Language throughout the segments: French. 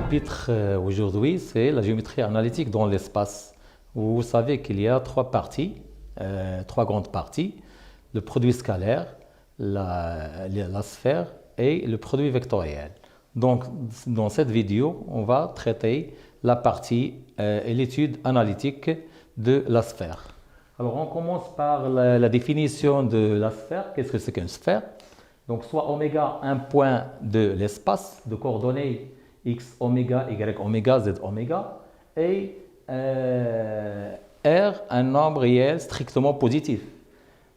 chapitre aujourd'hui, c'est la géométrie analytique dans l'espace. Vous savez qu'il y a trois parties, trois grandes parties, le produit scalaire, la sphère et le produit vectoriel. Donc, dans cette vidéo, on va traiter la partie et l'étude analytique de la sphère. Alors, on commence par la définition de la sphère. Qu'est-ce que c'est qu'une sphère? Donc, soit oméga, un point de l'espace, de coordonnées x oméga, y oméga, z oméga, et R, un nombre réel strictement positif.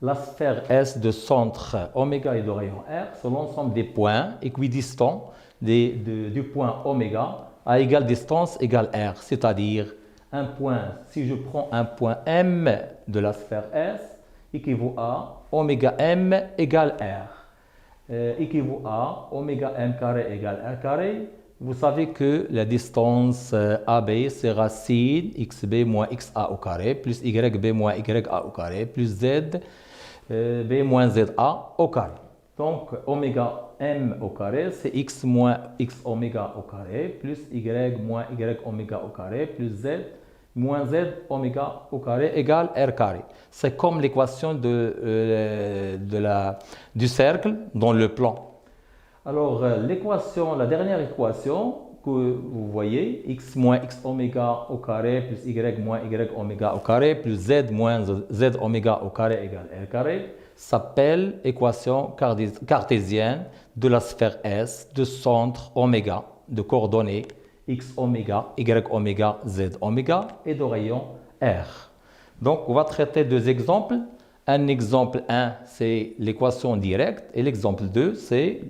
La sphère S de centre oméga et de rayon R, c'est l'ensemble des points équidistants du point oméga à égale distance égale R, c'est-à-dire un point, si je prends un point M de la sphère S, équivaut à oméga M égale R. Équivaut à oméga M carré égale R carré. Vous savez que la distance AB, c'est racine xb moins xa au carré, plus yb moins ya au carré, plus z b moins za au carré. Donc, oméga m au carré, c'est x moins x oméga au carré, plus y moins y oméga au carré, plus z moins z oméga au carré égale r carré. C'est comme l'équation du cercle dans le plan. Alors, l'équation, la dernière équation que vous voyez, x moins x oméga au carré plus y moins y oméga au carré plus z moins z oméga au carré égale r carré, s'appelle équation cartésienne de la sphère S de centre oméga, de coordonnées x oméga, y oméga, z oméga et de rayon R. Donc, on va traiter deux exemples. Un exemple 1, c'est l'équation directe et l'exemple 2, c'est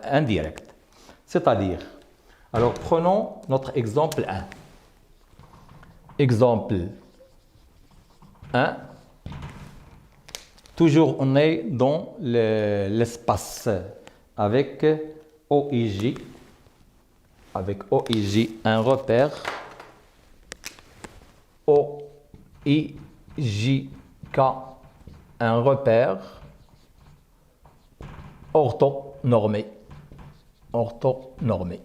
indirect. C'est-à-dire, alors prenons notre exemple 1. Exemple 1, toujours on est dans l'espace avec OIJ, un repère OIJK, un repère orthonormé. Orthonormé,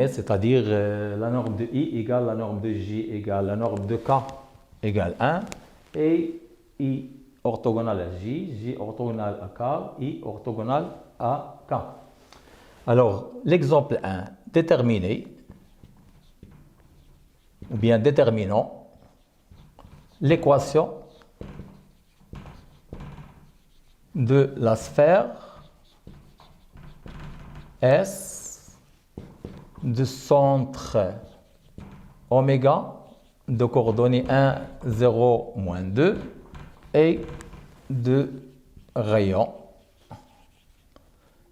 c'est-à-dire la norme de I égale la norme de J égale la norme de K égale 1 et I orthogonal à J, J orthogonal à K, I orthogonal à K. Alors, l'exemple 1, déterminer ou bien déterminant l'équation de la sphère S de centre oméga de coordonnées 1, 0, moins 2 et de rayon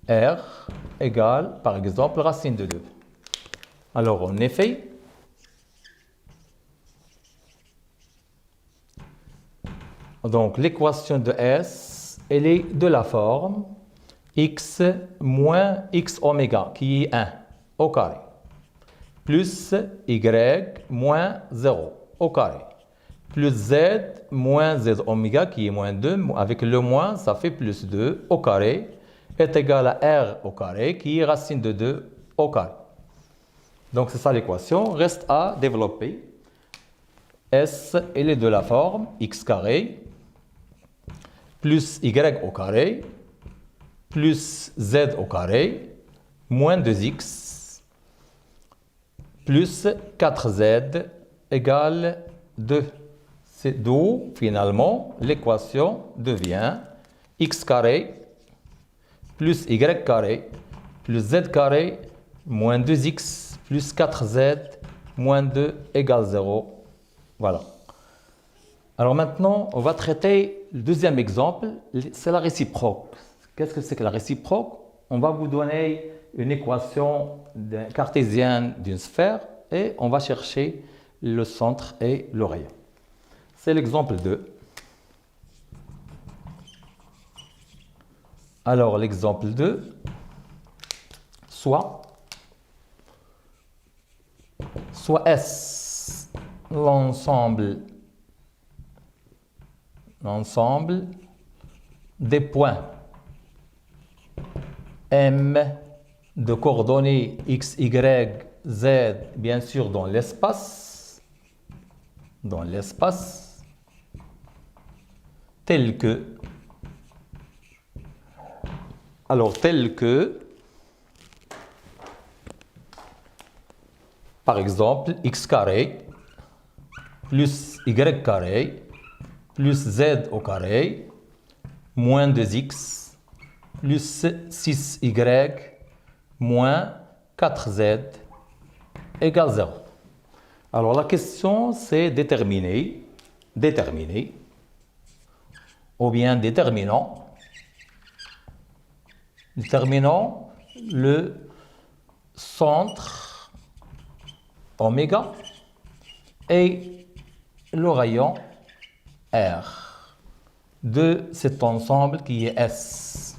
R égale, par exemple, racine de 2. Alors, en effet, donc l'équation de S, elle est de la forme x moins x oméga, qui est 1 au carré, plus y moins 0 au carré, plus z moins z oméga, qui est moins 2, avec le moins, ça fait plus 2 au carré, est égal à r au carré, qui est racine de 2 au carré. Donc c'est ça l'équation. Reste à développer. S, elle est de la forme x carré, plus y au carré, plus z au carré, moins 2x, plus 4z égale 2. C'est d'où, finalement, l'équation devient x carré plus y carré plus z carré moins 2x plus 4z moins 2 égale 0. Voilà. Alors maintenant, on va traiter le deuxième exemple, c'est la réciproque. Qu'est-ce que c'est que la réciproque? On va vous donner une équation cartésienne d'une sphère et on va chercher le centre et le rayon. C'est l'exemple 2. Alors l'exemple 2, soit S, l'ensemble des points M de coordonnées x, y, z, bien sûr dans l'espace, tel que, par exemple, x carré plus y carré plus z au carré moins 2x plus 6y moins 4z égale 0. Alors la question c'est déterminer ou bien déterminant le centre oméga et le rayon R de cet ensemble qui est S.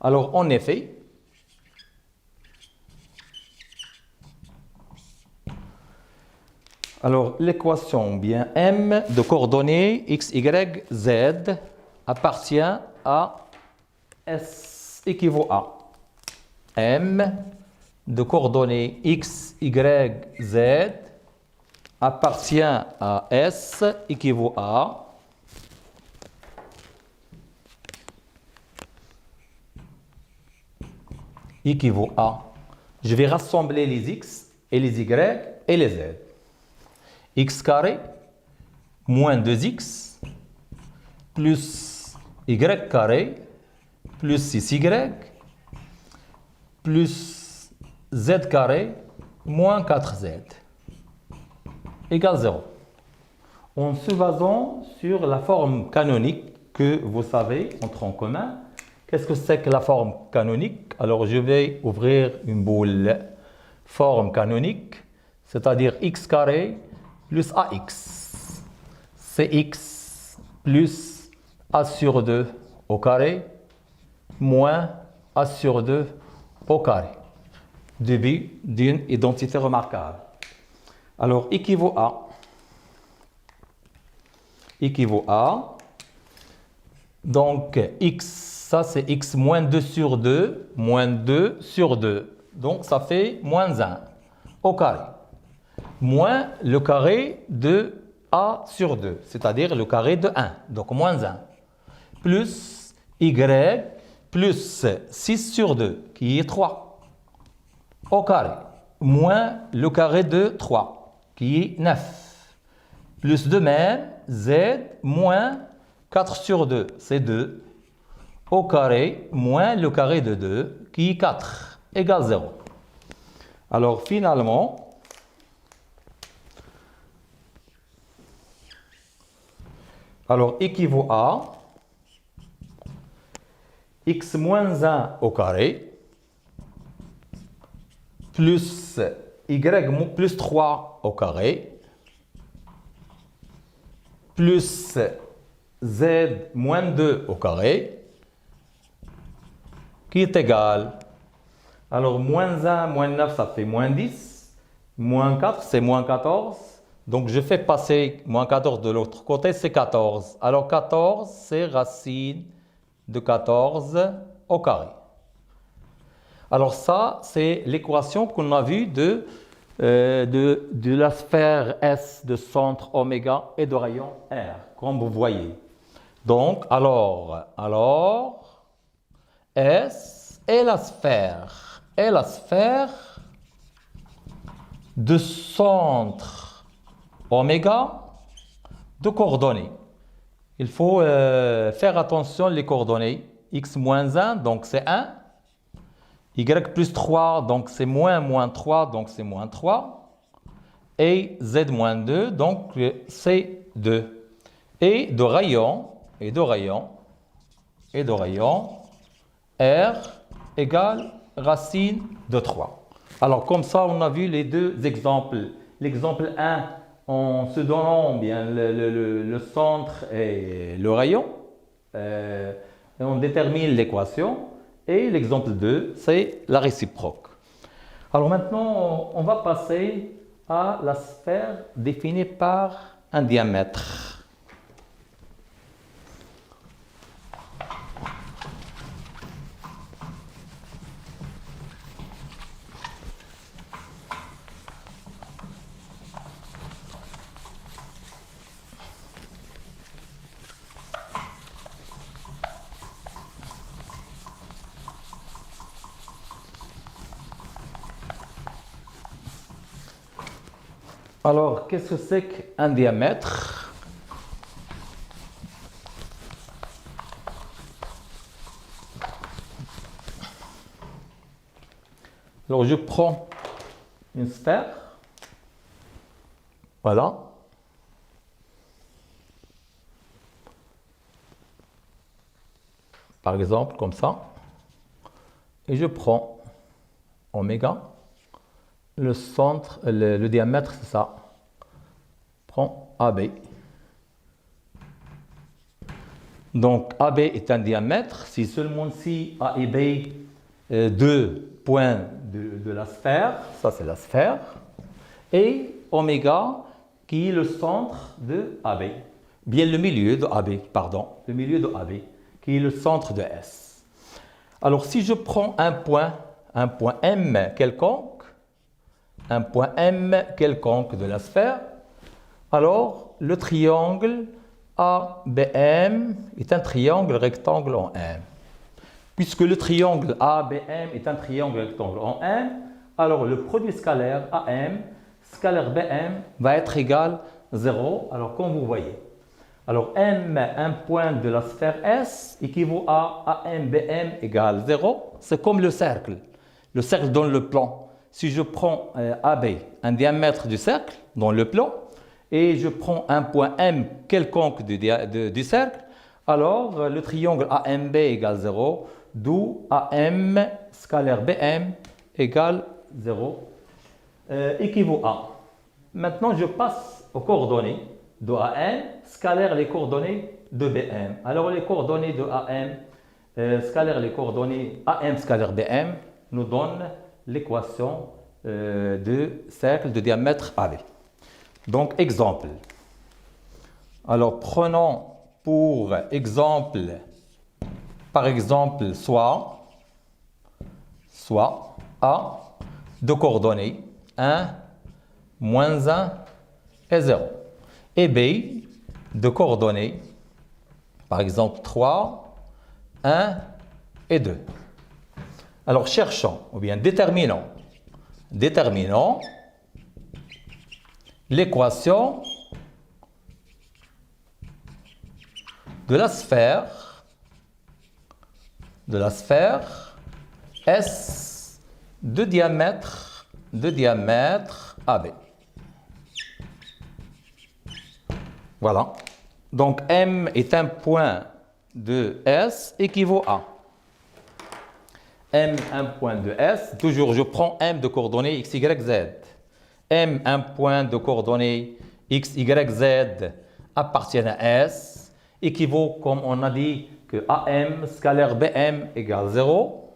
Alors en effet, l'équation bien M de coordonnées x, y, z appartient à S équivaut à M de coordonnées x, y, z appartient à S équivaut à je vais rassembler les x et les y et les z. X carré moins 2x plus y carré plus 6y plus z carré moins 4z égale 0. En se basant sur la forme canonique que vous savez entre en commun. Qu'est-ce que c'est que la forme canonique? Alors je vais ouvrir une boule. Forme canonique, c'est-à-dire x carré plus ax. Cx plus a sur 2 au carré moins a sur 2 au carré. Début d'une identité remarquable. Alors, équivaut à, donc x, ça c'est x moins 2 sur 2, moins 2 sur 2. Donc, ça fait moins 1 au carré. Moins le carré de a sur 2, c'est-à-dire le carré de 1, donc moins 1. Plus y plus 6 sur 2, qui est 3 au carré. Moins le carré de 3. Qui est 9. Plus de même, z moins 4 sur 2, c'est 2. Au carré, moins le carré de 2, qui est 4, égale 0. Alors finalement, équivaut à x moins 1 au carré plus y plus 3 au carré plus z moins 2 au carré qui est égal. Alors moins 1 moins 9 ça fait moins 10, moins 4 c'est moins 14. Donc je fais passer moins 14 de l'autre côté, c'est 14. Alors 14 c'est racine de 14 au carré. Alors ça, c'est l'équation qu'on a vue de la sphère S de centre oméga et de rayon R, comme vous voyez. Donc, alors S est la sphère de centre oméga de coordonnées. Il faut faire attention les coordonnées. X moins 1, donc c'est 1. Y plus 3, donc c'est moins 3, donc c'est moins 3. Et Z moins 2, donc c'est 2. Et de rayon, R égale racine de 3. Alors comme ça, on a vu les deux exemples. L'exemple 1, en se donnant bien le centre et le rayon, on détermine l'équation. Et l'exemple 2, c'est la réciproque. Alors maintenant, on va passer à la sphère définie par un diamètre. Alors, qu'est-ce que c'est qu'un diamètre? Alors, je prends une sphère. Voilà. Par exemple, comme ça. Et je prends oméga. Le centre, le diamètre, c'est ça. Prends AB. Donc, AB est un diamètre. Si seulement si A et B, deux points de la sphère, ça c'est la sphère, et oméga qui est le centre de AB. Bien le milieu de AB, pardon, le milieu de AB, qui est le centre de S. Alors, si je prends un point M quelconque, un point M quelconque de la sphère, alors le triangle ABM est un triangle rectangle en M. Puisque le triangle ABM est un triangle rectangle en M, alors le produit scalaire AM, scalaire BM, va être égal à 0, alors comme vous voyez. Alors M, un point de la sphère S, équivaut à AMBM égale 0. C'est comme le cercle. Le cercle donne le plan. Si je prends AB, un diamètre du cercle, dans le plan, et je prends un point M quelconque du cercle, alors le triangle AMB égale 0, d'où AM scalaire BM égale 0, équivaut à. Maintenant, je passe aux coordonnées de AM, scalaire les coordonnées de BM. Alors, les coordonnées de AM, scalaire les coordonnées AM scalaire BM, nous donnent l'équation de cercle de diamètre AB. Donc, exemple. Alors, prenons pour exemple, par exemple, soit A de coordonnées 1, moins 1 et 0. Et B de coordonnées, par exemple, 3, 1 et 2. Alors, cherchons, ou bien déterminons l'équation de la sphère S de diamètre AB. Voilà. Donc, M est un point de S équivaut à M, un point de S. Toujours, je prends M de coordonnées X, Y, Z. M, un point de coordonnées X, Y, Z appartient à S, équivaut, comme on a dit, que AM scalaire BM égale 0.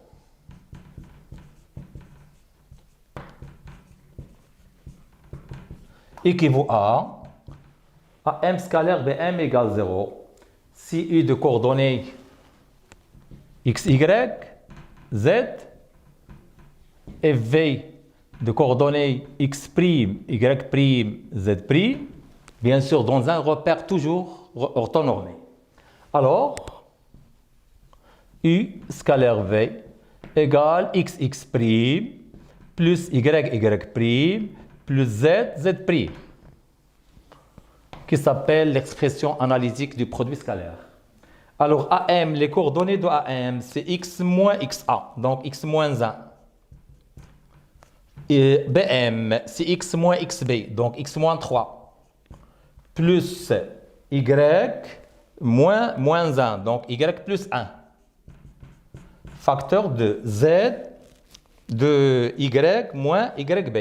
Équivaut à AM scalaire BM égale 0. Si U de coordonnées X, Y, Z et V de coordonnées X', Y', Z', bien sûr dans un repère toujours orthonormé. Alors, U scalaire V égale XX' plus YY' plus Z', qui s'appelle l'expression analytique du produit scalaire. Alors, AM, les coordonnées de AM, c'est X moins XA, donc X moins 1. Et BM, c'est X moins XB, donc X moins 3. Plus Y moins 1, donc Y plus 1. Facteur de Z de Y moins YB.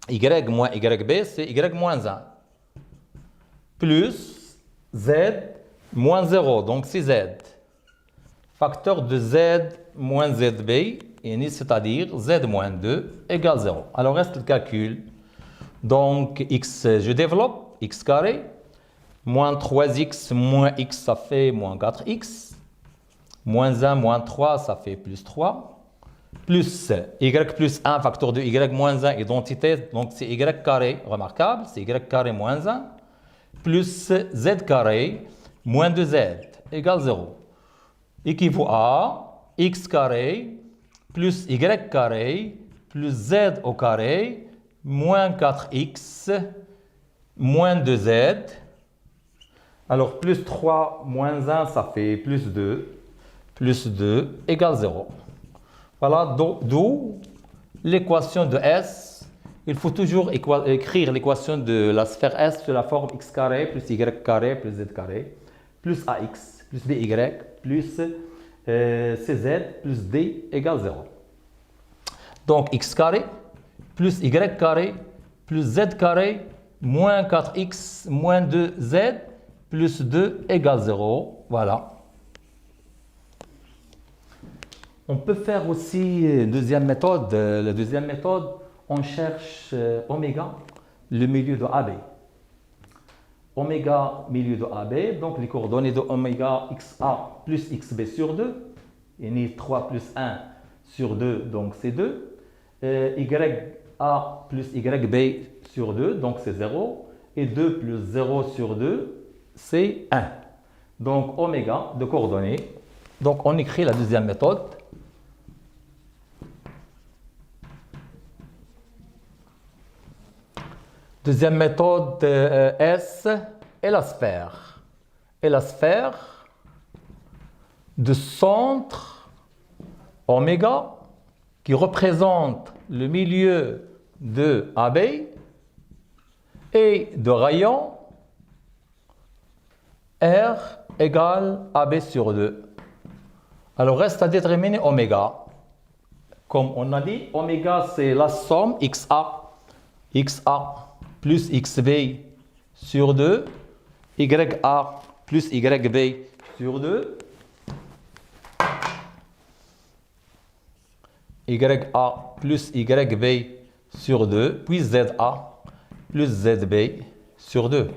Y moins YB, c'est Y moins 1. Plus Z moins 0, donc c'est Z. Facteur de Z moins ZB, c'est-à-dire Z moins 2 égale 0. Alors reste le calcul. Donc X, je développe, X carré, moins 3X moins X, ça fait moins 4X. Moins 1 moins 3, ça fait plus 3. Plus Y plus 1, facteur de Y moins 1, identité, donc c'est Y carré, remarquable, c'est Y carré moins 1. Plus Z carré moins 2Z égale 0. Équivaut à X carré plus Y carré plus Z au carré moins 4x, moins 2z. Alors, plus 3 moins 1, ça fait plus 2. Plus 2 égale 0. Voilà, d'où l'équation de S. Il faut toujours écrire l'équation de la sphère S de la forme x carré plus y carré plus z carré plus ax plus by plus cz plus d égale 0. Donc x carré plus y carré plus z carré moins 4x moins 2z plus 2 égale 0. Voilà. On peut faire aussi une deuxième méthode. La deuxième méthode, on cherche oméga, le milieu de AB. Oméga, milieu de AB, donc les coordonnées de oméga xa plus xb sur 2. Il y a 3 plus 1 sur 2, donc c'est 2. Ya plus yb sur 2, donc c'est 0. Et 2 plus 0 sur 2, c'est 1. Donc oméga de coordonnées. Donc on écrit la deuxième méthode. Deuxième méthode, S et la sphère. Et la sphère de centre oméga qui représente le milieu de AB et de rayon R égale AB sur 2. Alors reste à déterminer oméga. Comme on a dit, oméga c'est la somme xa plus xb sur 2, ya plus yb sur 2, ya plus yb sur 2, puis za plus zb sur 2.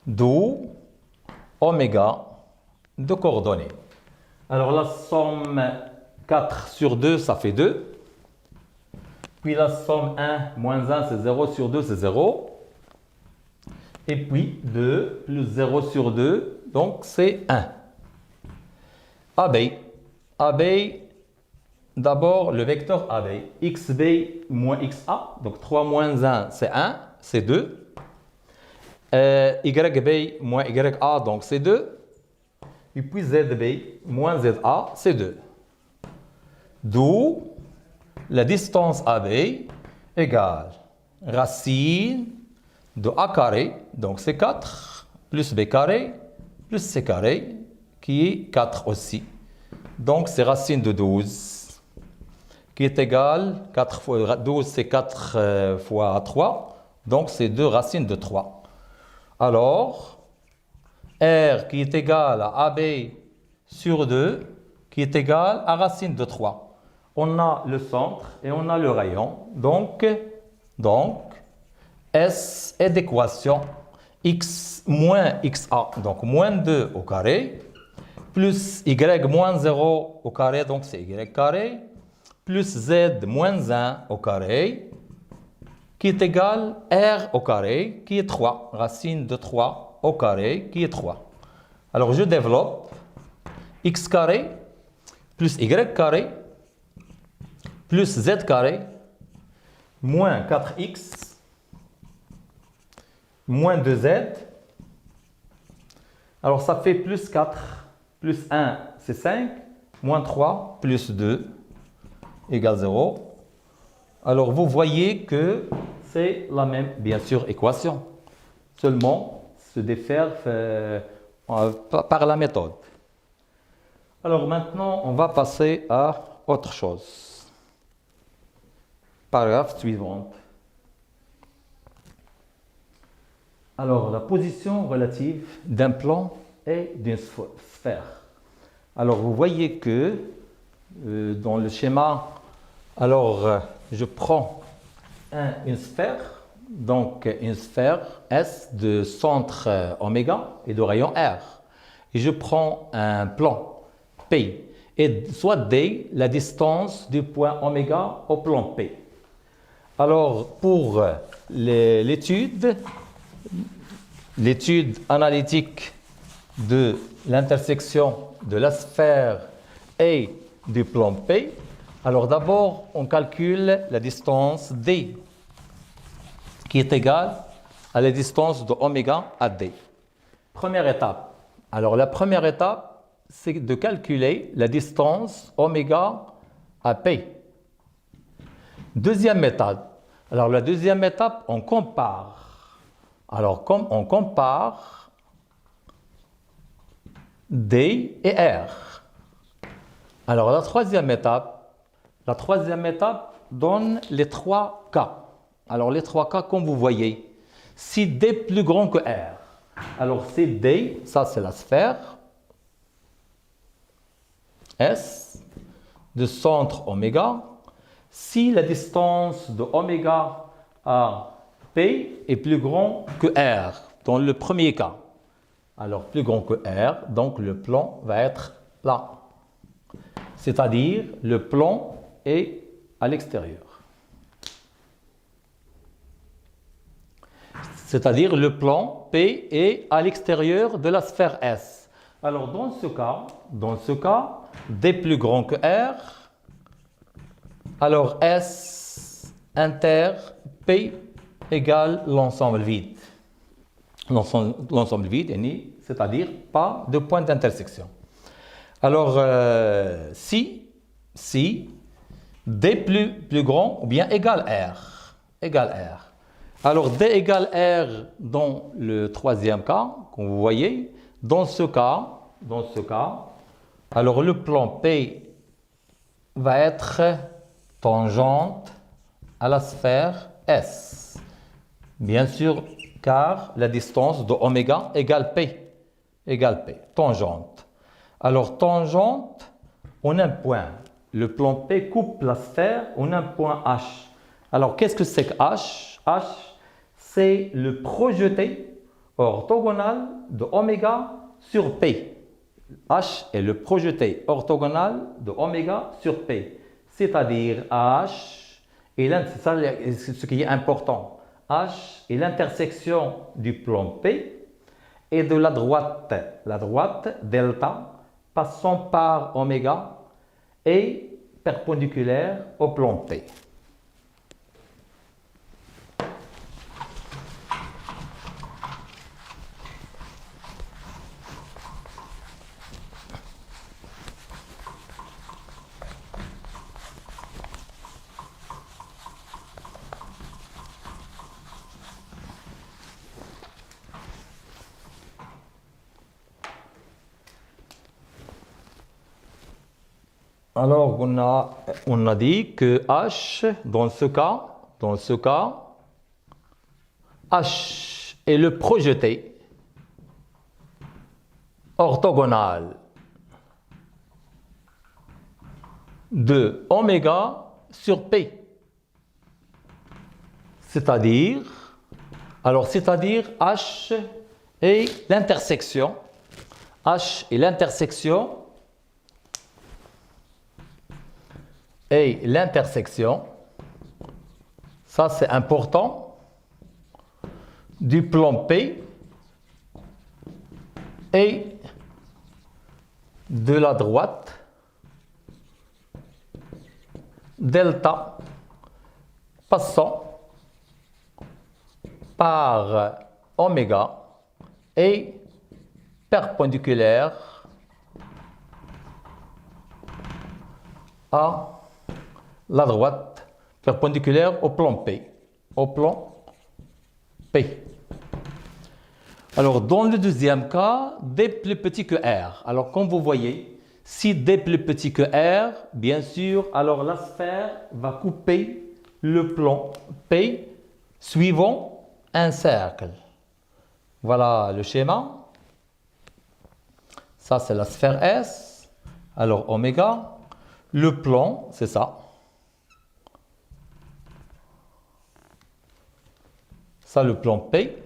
D'où oméga de coordonnées. Alors la somme 4 sur 2, ça fait 2. Puis la somme 1 moins 1, c'est 0 sur 2, c'est 0. Et puis 2 plus 0 sur 2, donc c'est 1. AB. AB, d'abord le vecteur AB. XB moins XA, donc 3 moins 1, c'est 1, c'est 2. YB moins YA, donc c'est 2. Et puis ZB moins ZA, c'est 2. D'où la distance AB égale racine de A carré, donc c'est 4, plus B carré, plus C carré, qui est 4 aussi. Donc c'est racine de 12, qui est égale, 4 fois 12 c'est 4 fois 3, donc c'est 2 racines de 3. Alors, R qui est égal à AB sur 2, qui est égal à racine de 3. On a le centre et on a le rayon. Donc S est d'équation x moins xa, donc moins 2 au carré, plus y moins 0 au carré, donc c'est y carré, plus z moins 1 au carré, qui est égal r au carré, qui est 3, racine de 3 au carré, qui est 3. Alors je développe x carré plus y carré plus z carré moins 4x moins 2z. Alors ça fait plus 4 plus 1 c'est 5 moins 3 plus 2 égale 0. Alors vous voyez que c'est la même bien sûr équation, seulement se défaire par la méthode. Alors maintenant on va passer à autre chose. Paragraphe suivante. Alors, la position relative d'un plan et d'une sphère. Alors, vous voyez que dans le schéma, alors je prends une sphère, donc une sphère S de centre oméga et de rayon R. Et je prends un plan P et soit D, la distance du point oméga au plan P. Alors, pour l'étude analytique de l'intersection de la sphère et du plan P, alors d'abord, on calcule la distance D. qui est égale à la distance de oméga à d. Première étape. Alors la première étape, c'est de calculer la distance oméga à p. Deuxième étape. Alors la deuxième étape, on compare. Alors comme on compare d et r. Alors la troisième étape donne les trois cas. Alors les trois cas, comme vous voyez, si d est plus grand que r, alors c'est d, ça c'est la sphère, S, de centre oméga, si la distance de oméga à P est plus grand que R, dans le premier cas. Alors plus grand que R, donc le plan va être là. C'est-à-dire le plan est à l'extérieur. C'est-à-dire le plan P est à l'extérieur de la sphère S. Alors dans ce cas, D plus grand que R, alors S inter P égale l'ensemble vide. L'ensemble vide est ni, c'est-à-dire pas de point d'intersection. Alors si D plus grand ou bien égale R. Alors D égale R dans le troisième cas, comme vous voyez, dans ce cas, alors le plan P va être tangente à la sphère S. Bien sûr, car la distance de oméga égale P. Tangente. Alors tangente, on a un point. Le plan P coupe la sphère, on a un point H. Alors qu'est-ce que c'est que H? H, c'est le projeté orthogonal de oméga sur P. H est le projeté orthogonal de oméga sur P. C'est-à-dire H, et c'est ça ce qui est important. H est l'intersection du plan P et de la droite delta passant par oméga est perpendiculaire au plan P. Alors, on a dit que H, dans ce cas, H est le projeté orthogonal de oméga sur P. C'est-à-dire H est l'intersection. Ça c'est important, du plan P et de la droite delta passant par oméga et perpendiculaire à la droite, perpendiculaire au plan P. Alors, dans le deuxième cas, D plus petit que R. Alors, comme vous voyez, si D plus petit que R, bien sûr, alors la sphère va couper le plan P suivant un cercle. Voilà le schéma. Ça, c'est la sphère S. Alors, oméga. Le plan, c'est ça. Ça, le plan P.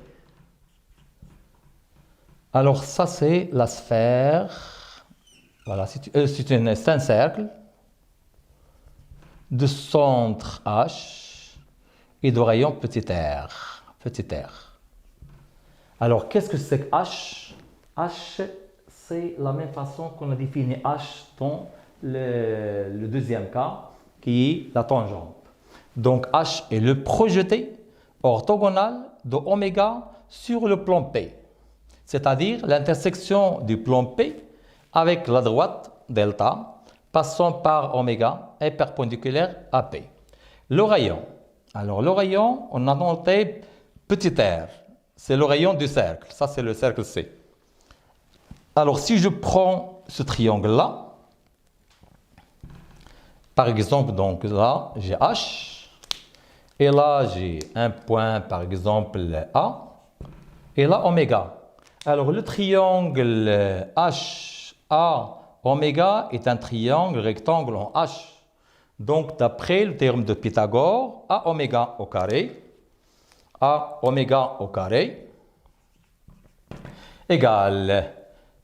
Alors, ça, c'est la sphère. Voilà, c'est un cercle de centre H et de rayon petit r. Alors, qu'est-ce que c'est que H? H, c'est la même façon qu'on a défini H dans le deuxième cas, qui est la tangente. Donc, H est le projeté orthogonale de oméga sur le plan P, c'est-à-dire l'intersection du plan P avec la droite delta passant par oméga est perpendiculaire à P. Le rayon. Alors le rayon, on a noté petit r, c'est le rayon du cercle, ça c'est le cercle C. Alors si je prends ce triangle-là, par exemple, donc là j'ai H, et là j'ai un point par exemple A, et là oméga. Alors le triangle HA oméga est un triangle rectangle en H. Donc d'après le théorème de Pythagore, A oméga au carré égale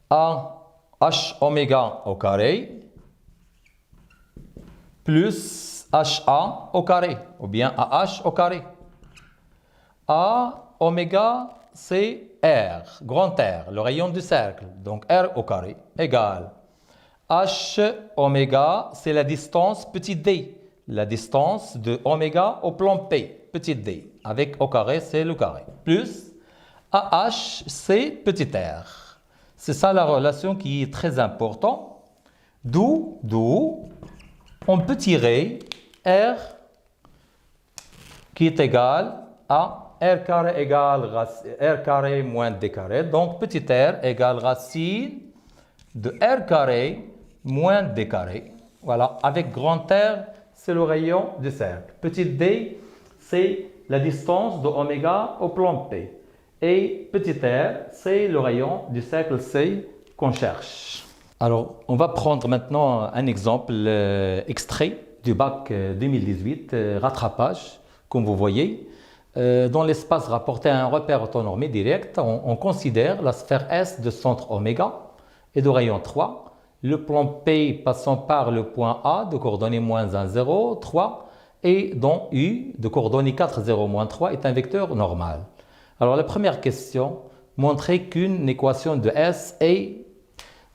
A H oméga au carré plus HA au carré, ou bien AH au carré. A oméga, c'est R, grand R, le rayon du cercle, donc R au carré, égale H oméga, c'est la distance petit d, la distance de oméga au plan P, petit d, avec au carré, c'est le carré, plus AH, c'est petit r. C'est ça la relation qui est très importante, d'où on peut tirer R qui est égal à R carré égale R carré moins D carré. Donc, petit r égale racine de R carré moins D carré. Voilà, avec grand R, c'est le rayon du cercle. Petit d, c'est la distance de oméga au plan P. Et petit r, c'est le rayon du cercle C qu'on cherche. Alors, on va prendre maintenant un exemple extrait du bac 2018, rattrapage, comme vous voyez. Dans l'espace rapporté à un repère orthonormé direct, on considère la sphère S de centre oméga et de rayon 3, le plan P passant par le point A de coordonnées moins 1, 0, 3, et dont U de coordonnées 4, 0, moins 3 est un vecteur normal. Alors, la première question, montrer qu'une équation de S est...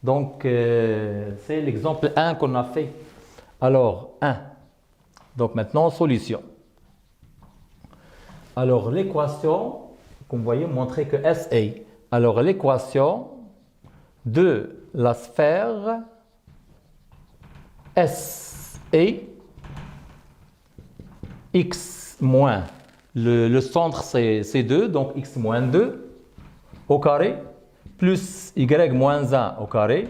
Donc, c'est l'exemple 1 qu'on a fait. Alors, 1. Donc, maintenant, solution. Alors, l'équation, comme vous voyez, montrer que S est. Alors, l'équation de la sphère S est X moins, le centre c'est 2, donc X moins 2 au carré, plus y moins 1 au carré,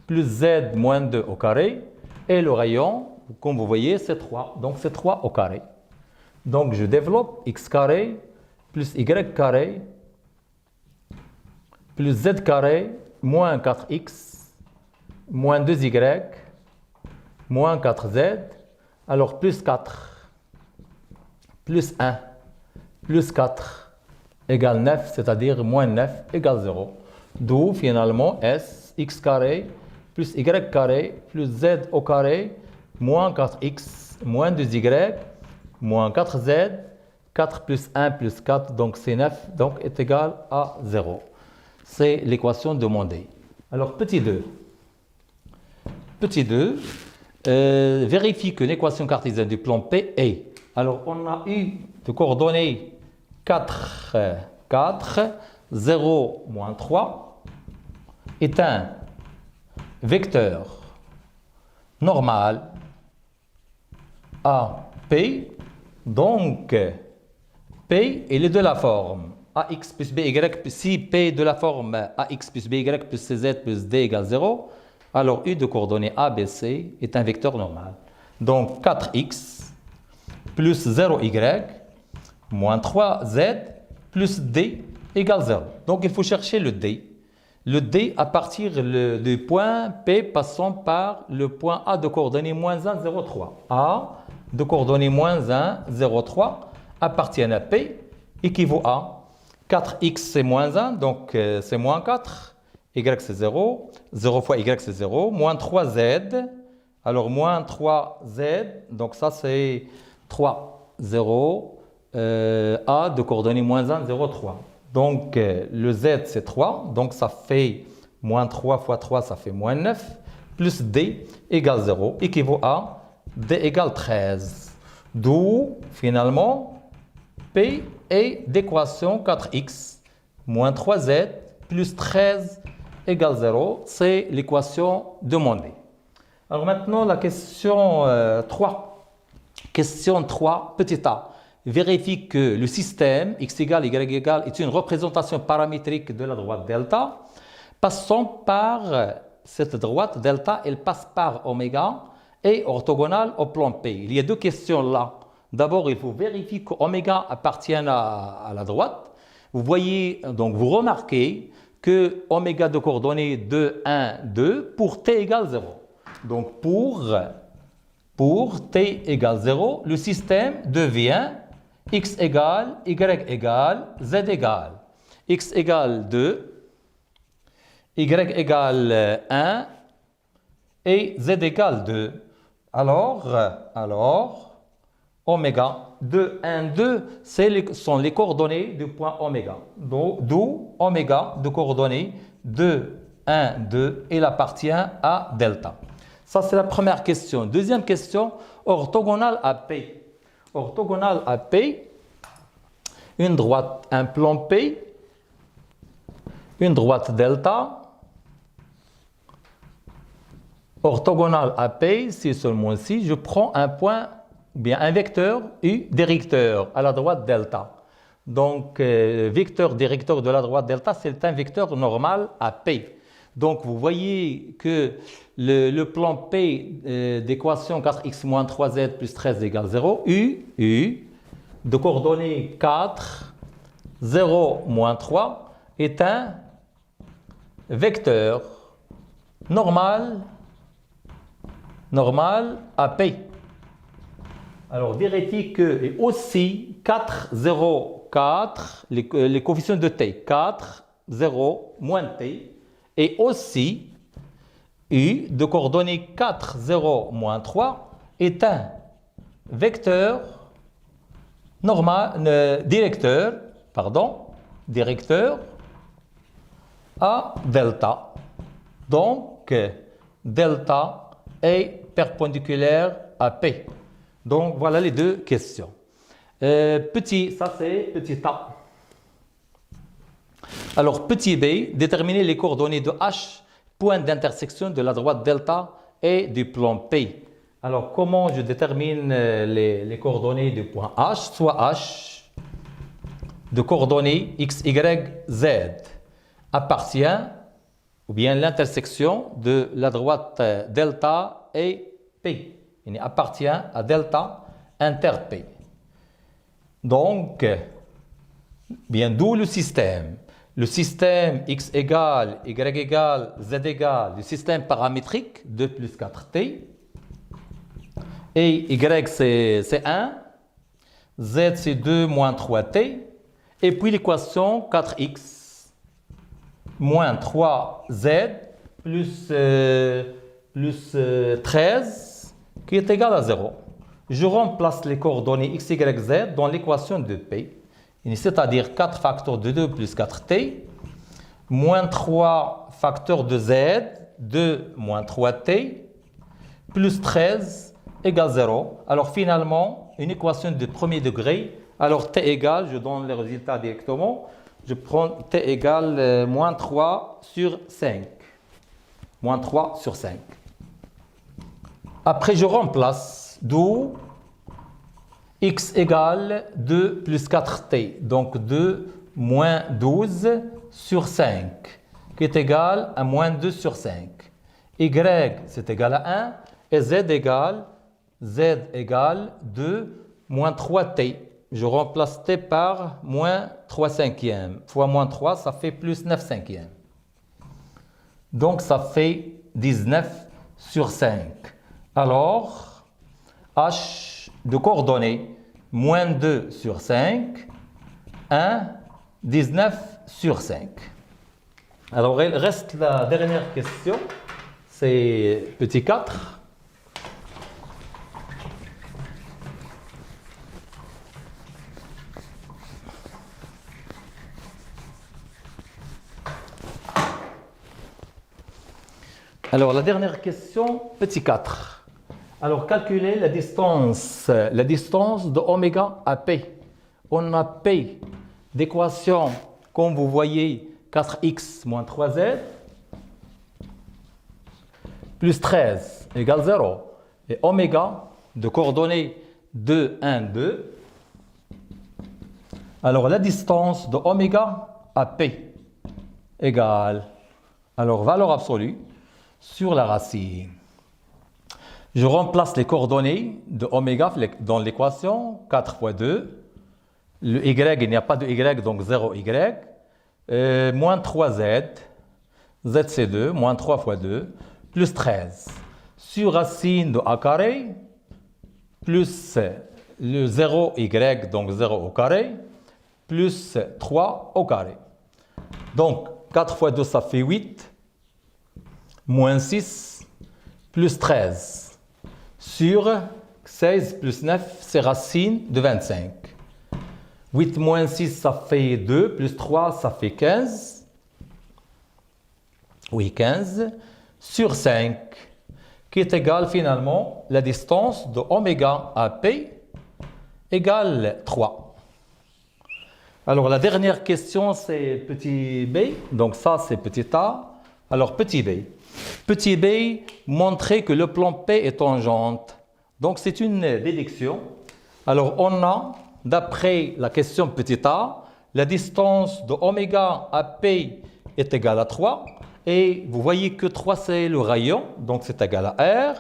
plus z moins 2 au carré, et le rayon, comme vous voyez, c'est 3. Donc, c'est 3 au carré. Donc, je développe x carré plus y carré plus z carré moins 4x moins 2y moins 4z, alors plus 4 plus 1 plus 4 égale 9, c'est-à-dire moins 9 égale 0. D'où finalement S, x carré, plus y carré, plus z au carré, moins 4x, moins 2y, moins 4z, 4 plus 1 plus 4, donc c'est 9, donc est égal à 0. C'est l'équation demandée. Alors, petit 2. Petit 2, vérifie que l'équation cartésienne du plan P est. Alors, on a eu de coordonnées 4, 0, moins 3, est un vecteur normal à P, donc P il est de la forme AX plus BY, si P est de la forme AX plus BY plus CZ plus D égale 0, alors U de coordonnées ABC est un vecteur normal. Donc 4X plus 0Y moins 3Z plus D égale 0. Donc il faut chercher le D. Le D à partir du point P passant par le point A de coordonnées moins 1, 0, 3. A de coordonnées moins 1, 0, 3 appartient à P, équivaut à 4x c'est moins 1, donc c'est moins 4, y c'est 0, 0 fois y c'est 0, moins 3z, alors moins 3z, donc ça c'est 3, 0, A de coordonnées moins 1, 0, 3. Donc, le z, c'est 3. Donc, ça fait moins 3 fois 3, ça fait moins 9. Plus d égale 0, équivaut à d égale 13. D'où, finalement, P et d'équation 4x moins 3z plus 13 égale 0. C'est l'équation demandée. Alors maintenant, la question 3. Question 3, petit a. Vérifie que le système x égale y égale est une représentation paramétrique de la droite delta. Passons par cette droite delta, elle passe par oméga et orthogonale au plan P. Il y a deux questions là. D'abord, il faut vérifier que oméga appartient à la droite. Vous voyez, donc vous remarquez que oméga de coordonnées 2, 1, 2 pour t égale 0. Donc pour t égale 0, le système devient x égale, y égale, z égale. X égale 2, y égale 1 et z égale 2. Alors, oméga 2, 1, 2, sont les coordonnées du point oméga. D'où oméga de coordonnées 2, 1, 2, il appartient à delta. Ça, c'est la première question. Deuxième question, orthogonale à P. Orthogonale à P, une droite, un plan P, une droite delta, orthogonale à P, c'est seulement ici, je prends un point, ou bien un vecteur U directeur à la droite delta. Donc, vecteur directeur de la droite delta, c'est un vecteur normal à P. Donc, vous voyez que le plan P d'équation 4x moins 3z plus 13 égale 0, U de coordonnées 4, 0, moins 3 est un vecteur normal à P. Alors, vérifie que et aussi 4, 0, 4, les coefficients de T, 4, 0, moins T, et aussi U de coordonnées 4, 0, moins 3 est un vecteur normal, directeur à delta. Donc, delta est perpendiculaire à P. Donc, voilà les deux questions. Ça c'est petit a. Alors, petit b, déterminer les coordonnées de H, point d'intersection de la droite delta et du plan P. Alors, comment je détermine les coordonnées du point H? Soit H de coordonnées x, y, z appartient, ou bien l'intersection de la droite delta et P. Il appartient à delta inter P. Donc, bien d'où le système. Le système x égale, y égale, z égale, le système paramétrique 2 plus 4t. Et y c'est 1, z c'est 2 moins 3t. Et puis l'équation 4x moins 3z plus 13 qui est égal à 0. Je remplace les coordonnées x, y, z dans l'équation de P. C'est-à-dire 4 facteurs de 2 plus 4t, moins 3 facteurs de z, 2 moins 3t, plus 13 égale 0. Alors finalement, une équation de premier degré. Alors t égale, je donne les résultats directement, je prends t égale moins 3 sur 5. Moins 3 sur 5. Après, je remplace, d'où x égale 2 plus 4t, donc 2 moins 12 sur 5, qui est égal à moins 2 sur 5. Y, c'est égal à 1, et z égale 2 moins 3t. Je remplace t par moins 3 cinquièmes. Fois moins 3, ça fait plus 9 cinquièmes. Donc, ça fait 19 sur 5. Alors, h de coordonnées, moins 2 sur 5, 1, 19 sur 5. Alors, il reste la dernière question, c'est petit 4. Alors, la dernière question, petit 4. Alors, calculer la distance de oméga à P. On a P d'équation, comme vous voyez, 4x moins 3z plus 13 égale 0. Et oméga de coordonnées 2, 1, 2. Alors la distance de oméga à P égale, alors valeur absolue sur la racine. Je remplace les coordonnées de oméga dans l'équation, 4 fois 2. Le y, il n'y a pas de y, donc 0y. Moins 3z, z c'est 2, moins 3 fois 2, plus 13. Sur racine de a carré, plus le 0y, donc 0 au carré, plus 3 au carré. Donc 4 fois 2, ça fait 8, moins 6, plus 13. Sur 16 plus 9, c'est racine de 25. 8 moins 6, ça fait 2, plus 3, ça fait 15. Oui, 15. Sur 5, qui est égal finalement la distance de oméga à P égale 3. Alors la dernière question, c'est petit b. Donc ça, c'est petit a. Alors petit b. Petit b, montrer que le plan P est tangente. Donc c'est une déduction. Alors on a, d'après la question petit a, la distance de oméga à P est égale à 3. Et vous voyez que 3 c'est le rayon, donc c'est égal à R.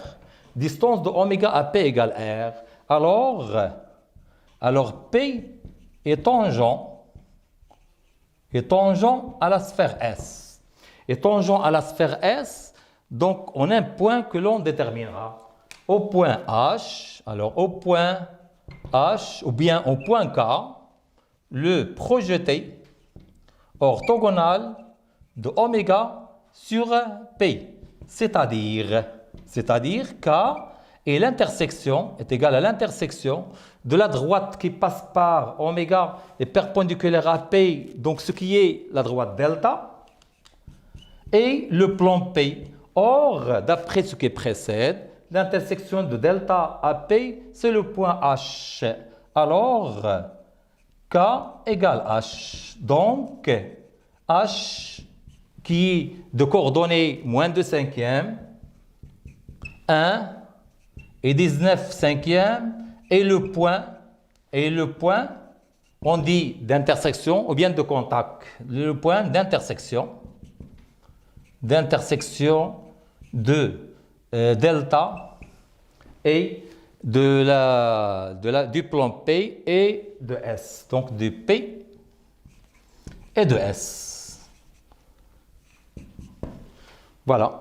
Distance de oméga à P égale R. Alors P est tangent à la sphère S. Et tangent à la sphère S, donc on a un point que l'on déterminera. Au point H, alors au point H, ou bien au point K, le projeté orthogonal de oméga sur P. C'est-à-dire K est égale à l'intersection de la droite qui passe par oméga est perpendiculaire à P, donc ce qui est la droite delta, et le plan P. Or, d'après ce qui précède, l'intersection de delta à P, c'est le point H. Alors, K égale H. Donc, H qui est de coordonnées moins 2 cinquièmes, 1 et 19 cinquièmes, et le point, on dit d'intersection ou bien de contact, le point d'intersection de delta et du plan P et de S. Donc de P et de S. Voilà.